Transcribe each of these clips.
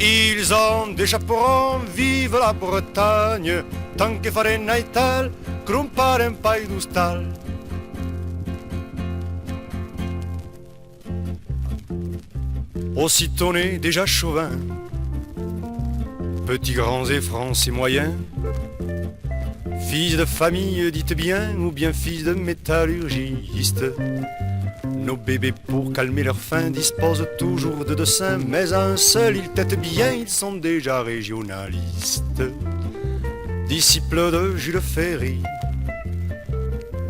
Ils ont des chaperons, vive la Bretagne, tant que fare naital, crumpare un paio d'ustal. Aussitôt né, déjà chauvin, petits, grands et français moyens, fils de famille, dites bien, ou bien fils de métallurgiste. Nos bébés, pour calmer leur faim, disposent toujours de deux seins, mais à un seul, ils têtent bien, ils sont déjà régionalistes. Disciples de Jules Ferry,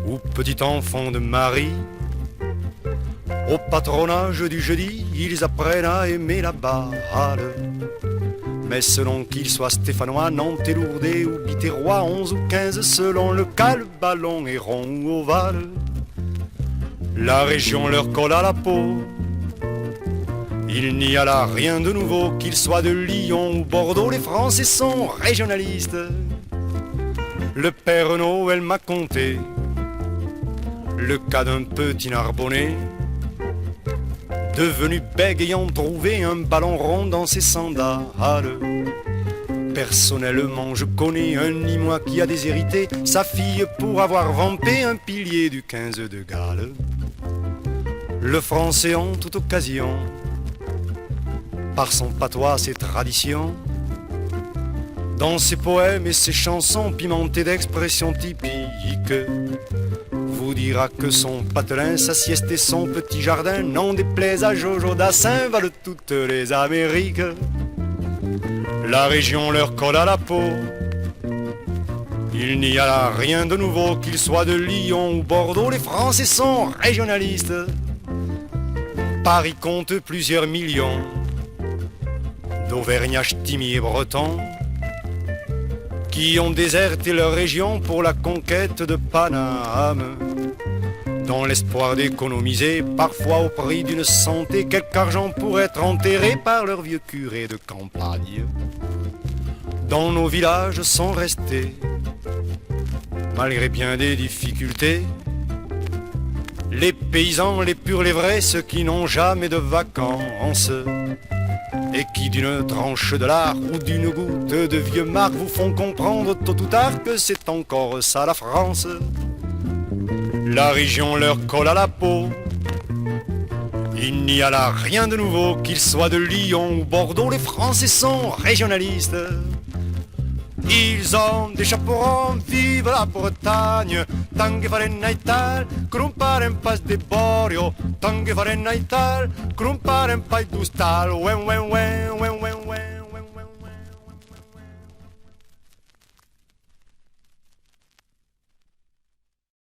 ou petit enfant de Marie, au patronage du jeudi, ils apprennent à aimer la balle. Mais selon qu'ils soient stéphanois, nantais, lourdais ou biterrois, 11 ou 15 selon le cas, le ballon est rond ou ovale. La région leur colle à la peau. Il n'y a là rien de nouveau, qu'ils soient de Lyon ou Bordeaux, les Français sont régionalistes. Le Père Noël m'a conté le cas d'un petit Narbonnais devenu bègue ayant trouvé un ballon rond dans ses sandales. Personnellement, je connais un Nîmois qui a déshérité sa fille pour avoir vampé un pilier du 15 de Galles. Le français en toute occasion, par son patois, ses traditions, dans ses poèmes et ses chansons pimentées d'expressions typiques, vous dira que son patelin, sa sieste et son petit jardin, n'en déplaise à Jojo Dassin, valent toutes les Amériques. La région leur colle à la peau. Il n'y a là rien de nouveau, qu'ils soient de Lyon ou Bordeaux, les Français sont régionalistes. Paris compte plusieurs millions d'Auvergnats, Ch'timi et Bretons qui ont déserté leur région pour la conquête de Paname, dans l'espoir d'économiser, parfois au prix d'une santé, quelque argent pour être enterré par leur vieux curé de campagne. Dans nos villages sont restés, malgré bien des difficultés, les paysans, les purs, les vrais, ceux qui n'ont jamais de vacances et qui d'une tranche de lard ou d'une goutte de vieux marc vous font comprendre tôt ou tard que c'est encore ça la France. La région leur colle à la peau. Il n'y a là rien de nouveau, qu'ils soient de Lyon ou Bordeaux, les Français sont régionalistes. Ils ont des chaperons, vive la Bretagne, tant que fare naital, crumpare un pas de borio, tant que fare naital, crumpare un pas d'ustal, wen wen wen